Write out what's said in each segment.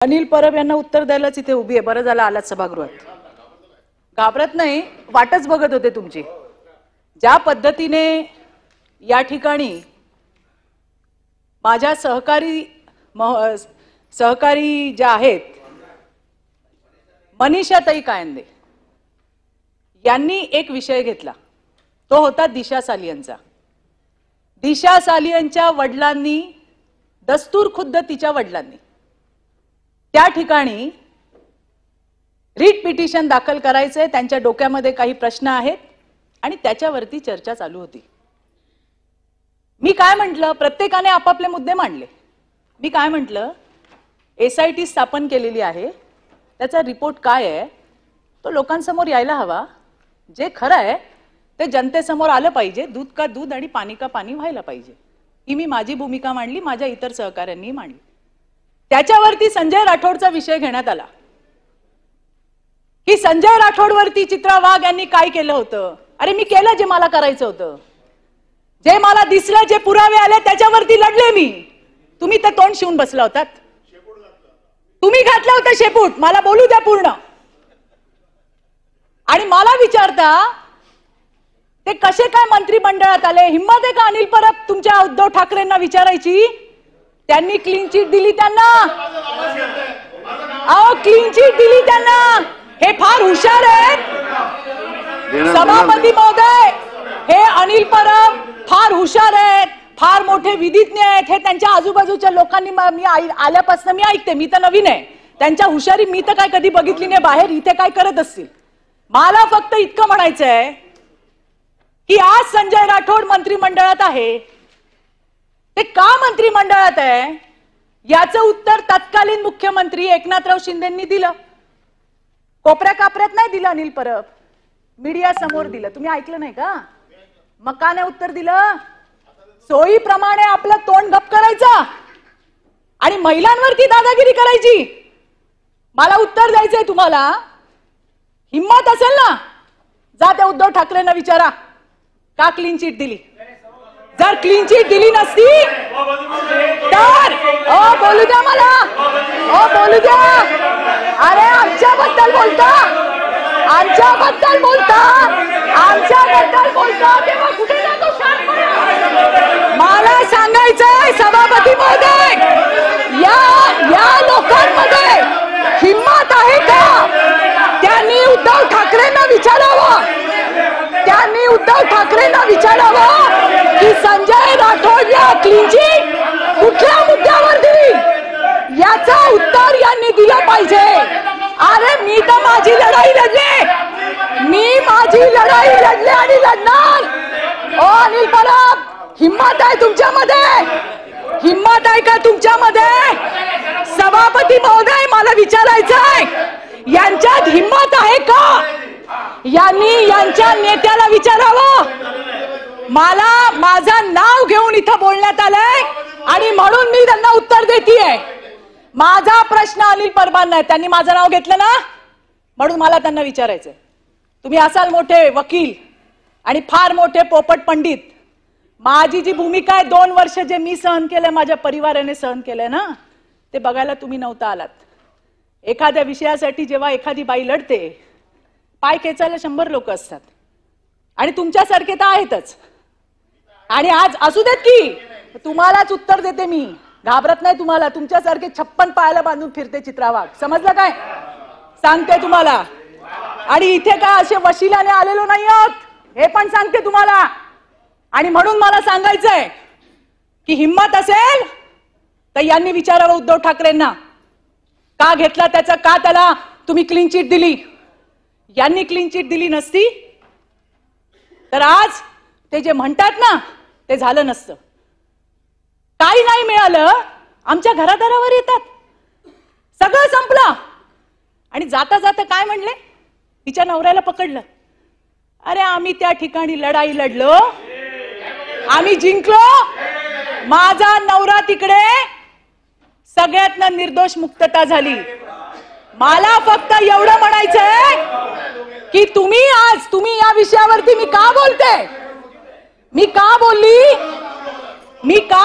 अनिल परब यांना उत्तर द्यायलाच इथे उभी आहे। बरं झालं आलात सभागृहात। घाबरत नाही, वाटच बघत होते तुमची। ज्या पद्धतीने या ठिकाणी माझ्या सहकारी ज्या आहेत मनीषाताई कायंदे यांनी एक विषय घेतला, तो होता दिशा सालियनचा। दिशा सालियनच्या वडिलांनी, दस्तूर खुद्द तिच्या वडिलांनी त्या ठिकाणी रीट पिटिशन दाखल करायचे, त्यांच्या डोक्यामध्ये काही प्रश्न आहेत आणि त्याच्यावरती चर्चा चालू होती। मी काय म्हटलं, प्रत्येकाने आपापले मुद्दे मांडले। मी काय म्हटलं, SIT स्थापन केलेली आहे, त्याचा रिपोर्ट काय आहे तो लोकांसमोर यायला हवा। जे खरं आहे ते जनतेसमोर आलं पाहिजे। दूध का दूध आणि पाणी का पाणी व्हायला पाहिजे, ही मी माझी भूमिका मांडली, माझ्या इतर सहकाऱ्यांनी मांडली। त्याच्यावरती संजय राठोडचा विषय घेण्यात आला की संजय राठोडवरती चित्रा वाघ यांनी काय केलं होतं। अरे मी केलं जे मला करायचं होतं, जे मला दिसलं, जे पुरावे आले त्याच्यावरती लढले मी। तुम्ही तर तोंड शिवून बसला होतात, तुम्ही घातलं होतं शेपूट। मला बोलू द्या पूर्ण। आणि मला विचारता ते कसे काय मंत्रिमंडळात आले? हिम्मत आहे का अनिल परब तुमच्या उद्धव ठाकरेंना विचारायची? त्यांनी क्लीन चिट दिली त्यांना, अहो क्लीन चिट दिली त्यांना। हे फार हुशार आहेत सभापती महोदय, हे अनिल परब फार हुशार आहेत, फार मोठे विधिज्ञ आहेत। हे त्यांच्या आजूबाजूच्या लोकांनी, मी आल्यापासून मी ऐकते, मी तर नवीन आहे, त्यांच्या हुशारी मी तर काय कधी बघितली नाही बाहेर, इथे काय करत असतील। मला फक्त इतकं म्हणायचं आहे की आज संजय राठोड मंत्रिमंडळात आहे, ते का मंत्रिमंडळात आहे याचं उत्तर तत्कालीन मुख्यमंत्री एकनाथराव शिंदेंनी दिलं। कोपऱ्या कापऱ्यात नाही दिलं अनिल परब, मीडिया समोर दिलं। तुम्ही ऐकलं नाही का? मग का नाही उत्तर दिलं? सोयीप्रमाणे आपलं तोंड गप करायचं आणि महिलांवरती दादागिरी करायची। मला उत्तर द्यायचंय तुम्हाला। हिम्मत असेल ना, जा त्या उद्धव ठाकरेंना विचारा का क्लीन चिट दिली। जर क्लीन चिट दिली नसती तर बोलू द्या मला, बोलू द्या। अरे आमच्याबद्दल बोलता, आमच्याबद्दल बोलता, आमच्याबद्दल बोलता, तेव्हा कुठे जातो शार्प? मला सांगायचंय सभापती महोदय, या लोकांमध्ये हिम्मत आहे का? त्यांनी उद्धव ठाकरेंना विचारावं, त्यांनी उद्धव ठाकरेंना विचारावं की संजय राठोडला क्लीन चिट कुठल्या मुद्द्यावर दिली, याचा उत्तर यांनी दिलं पाहिजे। अरे मी तर माझी लढाई लढले, मी माझी लढाई लढले आणि लढणार। अनिल परब, हिम्मत आहे तुमच्यामध्ये? हिम्मत आहे का तुमच्यामध्ये? सभापती महोदय, मला विचारायचंय, यांच्यात हिम्मत आहे का? यांनी यांच्या नेत्याला विचारावं। मला माझं नाव घेऊन इथं बोलण्यात आलंय आणि म्हणून मी त्यांना उत्तर देतेय। माझा प्रश्न अनिल परबांना आहे, त्यांनी माझं नाव घेतलं ना, म्हणून मला त्यांना विचारायचंय। तुम्ही असाल मोठे वकील आणि फार मोठे पोपट पंडित, माझी जी भूमिका आहे 2 वर्ष जे मी सहन केलंय, माझ्या परिवाराने सहन केलंय ना, ते बघायला तुम्ही नव्हता आलात। एखाद्या विषयासाठी जेव्हा एखादी बाई लढते, पाय खेचायला 100 लोक असतात आणि तुमच्यासारखे तर आहेतच। आणि आज असू देत की तुम्हालाच उत्तर देते मी, घाबरत नाही तुम्हाला। तुमच्यासारखे 56 पायाला बांधून फिरते चित्रा वाघ, समजलं काय? सांगते तुम्हाला। आणि इथे काय असे वशिल्याने आलेलो नाही आहोत, हे पण सांगते तुम्हाला। आणि म्हणून मला सांगायचंय की हिम्मत असेल तर यांनी विचारावं उद्धव ठाकरेंना का घेतला त्याचा, का त्याला तुम्ही क्लीन चिट दिली। यांनी क्लीन चिट दिली नसती तर आज ते जे म्हणतात ना ते झालं नसतं। काही नाही मिळालं, आमच्या घरादारावर येतात, सगळं संपलं। आणि जाता जाता काय म्हणले, तिच्या नवऱ्याला पकडलं। अरे आम्ही त्या ठिकाणी लढाई लढलो, आम्ही जिंकलो, माझा नवरा तिकडे, सगळ्यातनं निर्दोष मुक्तता झाली। मला फक्त एवढं म्हणायचंय की तुम्ही या विषयावरती मी का बोलते, मी का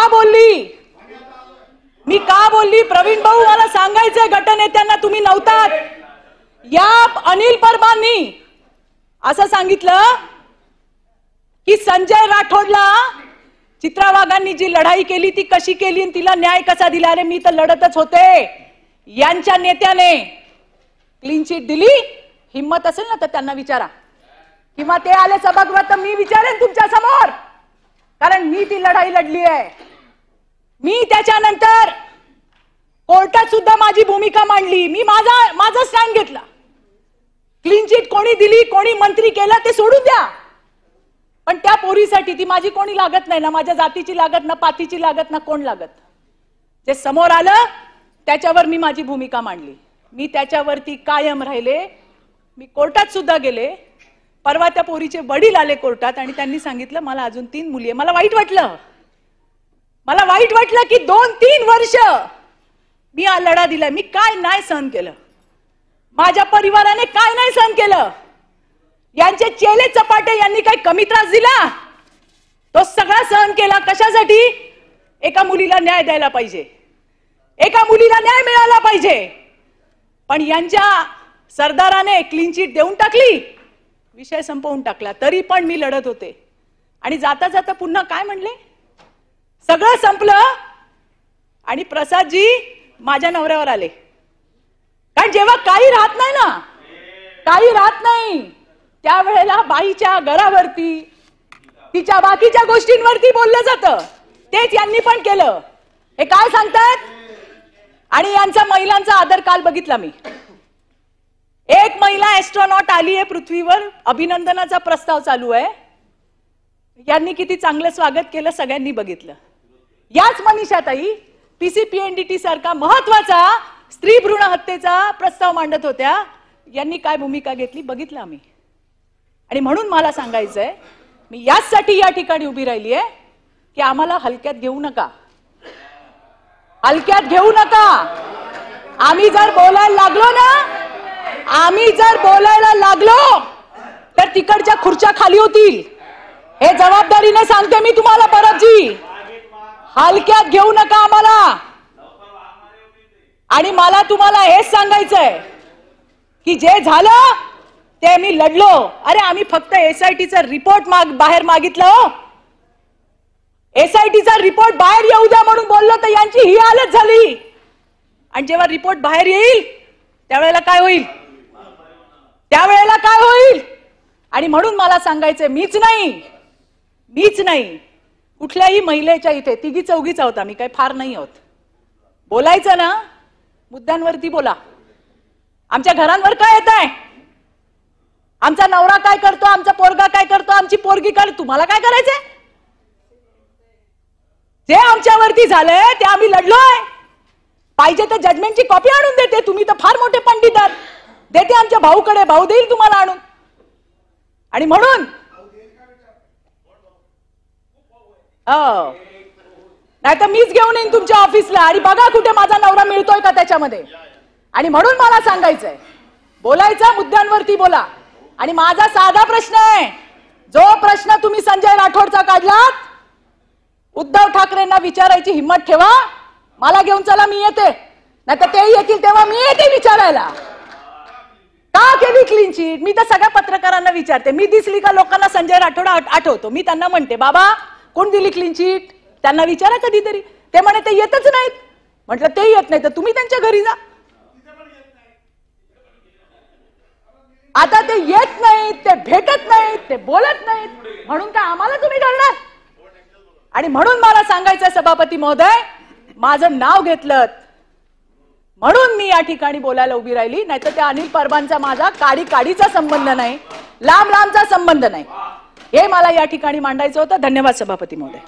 बोलली, मी का बोलली? प्रवीण भाऊ, मला सांगायचंय गटनेत्यांना, तुम्ही नव्हतात. या अनिल परबांनी असं सांगितलं की संजय राठोडला चित्रा वाघांनी जी लढाई केली ती कशी केली आणि तिला न्याय कसा दिला. अरे मी तर लढतच होते. यांच्या नेत्याने क्लीन चिट दिली. हिम्मत असेल ना तर त्यांना विचारा, किंवा ते आले सभागृहात तर मी विचारेन तुमच्या समोर, कारण मी ती लढाई लढली आहे. मी त्याच्यानंतर कोर्टात सुद्धा माझी भूमिका मांडली. मी माझा स्टँड घेतला. क्लीन चिट कोणी दिली, कोणी मंत्री केलं ते सोडून द्या, पण त्या पोरीसाठी ती माझी कोणी लागत नाही ना, माझ्या जातीची लागत ना, पातीची लागत ना, कोण लागत. जे समोर आलं त्याच्यावर मी माझी भूमिका मांडली. मी त्याच्यावरती कायम राहिले. मी कोर्टात सुद्धा गेले. परवा त्या पोरीचे वडील आले कोर्टात आणि त्यांनी सांगितलं मला अजून 3 मुली आहे. मला वाईट वाटलं की 2-3 वर्ष मी हा लढा दिलाय. मी काय नाही सहन केलं, माझ्या परिवाराने काय नाही सहन केलं. यांचे चेले चपाटे यांनी काय कमी त्रास दिला? तो सगळा सहन केला. कशासाठी? एका मुलीला न्याय द्यायला पाहिजे, एका मुलीला न्याय मिळाला पाहिजे. पण यांच्या सरदाराने क्लीन चिट देऊन टाकली, विषय संपवून टाकला. तरी पण मी लढत होते. आणि जाता जाता पुन्हा काय म्हणले? सगळं संपलं आणि प्रसादजी माझ्या नवऱ्यावर आले. कारण जेव्हा काही राहत नाही ना, काही राहत नाही, त्यावेळेला बाईच्या घरावरती, तिच्या बाकीच्या गोष्टींवरती बोललं जातं. तेच यांनी पण केलं. हे काय सांगतात? आणि यांचा महिलांचा आदर काल बघितला मी. एक महिला एस्ट्रॉनॉट आली आहे पृथ्वीवर, अभिनंदनाचा प्रस्ताव चालू आहे. यांनी किती चांगलं स्वागत केलं सगळ्यांनी बघितलं. याच मनीषाताई पीसीपीएनडीटी सारखा महत्वाचा स्त्री भ्रूण हत्येचा प्रस्ताव मांडत होत्या. यांनी काय भूमिका घेतली बघितलं आम्ही. आणि म्हणून मला सांगायचंय, मी याचसाठी या ठिकाणी उभी राहिली आहे की आम्हाला हलक्यात घेऊ नका, हलक्यात घेऊ नका. आम्ही जर बोलायला लागलो तर तिकडच्या खुर्च्या खाली होतील. हे जबाबदारीने सांगते मी तुम्हाला परबजी, हलक्यात घेऊ नका आम्हाला. आणि मला तुम्हाला हेच सांगायचंय की जे झालं ते मी लढलो. अरे आम्ही फक्त एसआयटीचा रिपोर्ट बाहेर मागितलं. एसआयटीचा रिपोर्ट बाहेर येऊ द्या म्हणून बोललो तर यांची ही हालत झाली. आणि जेव्हा रिपोर्ट बाहेर येईल त्यावेळेला काय होईल? आणि म्हणून मला सांगायचंय, मीच नाही, कुठल्याही महिलेच्या इथे 3-4 आहोत आम्ही, काही फार नाही आहोत. बोलायचं ना, मुद्द्यांवरती बोला. आमच्या घरांवर काय येत आहे? आमचा नवरा काय करतो, आमचा पोरगा काय करतो, आमची पोरगी काय, तुम्हाला काय करायचंय? जे आमच्यावरती झालंय ते आम्ही लढलोय. पाहिजे तर जजमेंटची कॉपी आणून देते. तुम्ही तर फार मोठे पंडित आहात. देते आमच्या भाऊकडे, भाऊ देईल तुम्हाला आणून. आणि म्हणून नाही तर मीच घेऊन येईन तुमच्या ऑफिसला आणि बघा कुठे माझा नवरा मिळतोय का त्याच्यामध्ये. आणि म्हणून मला सांगायचंय, बोलायचं मुद्द्यांवरती बोला. आणि माझा साधा प्रश्न आहे, जो प्रश्न तुम्ही संजय राठोडचा काढलात, उद्धव ठाकरेंना विचारायची हिम्मत ठेवा. मला घेऊन चला, मी येते. नाही तर ते येतील तेव्हा मी येते विचारायला. का केली क्लीन चिट? मी तर सगळ्या पत्रकारांना विचारते. मी दिसली का लोकांना संजय राठोड आठवतो. मी त्यांना म्हणते, बाबा कोण दिली क्लीन चिट? त्यांना विचारा कधीतरी. ते म्हणे ते येतच नाहीत. म्हटलं ते येत नाही तर तुम्ही त्यांच्या घरी जा. आता ते येत नाहीत, ते भेटत नाहीत, ते बोलत नाहीत, म्हणून काय आम्हाला तुम्ही घालणार? आणि म्हणून मला सांगायचं सभापती महोदय, माझं नाव घेतलं म्हणून मी या ठिकाणी बोलायला उभी राहिली. नाहीतर त्या अनिल परबांचा माझा काडीचा संबंध नाही, लांबचा संबंध नाही. हे मला या ठिकाणी मांडायचं होतं. धन्यवाद सभापती महोदय.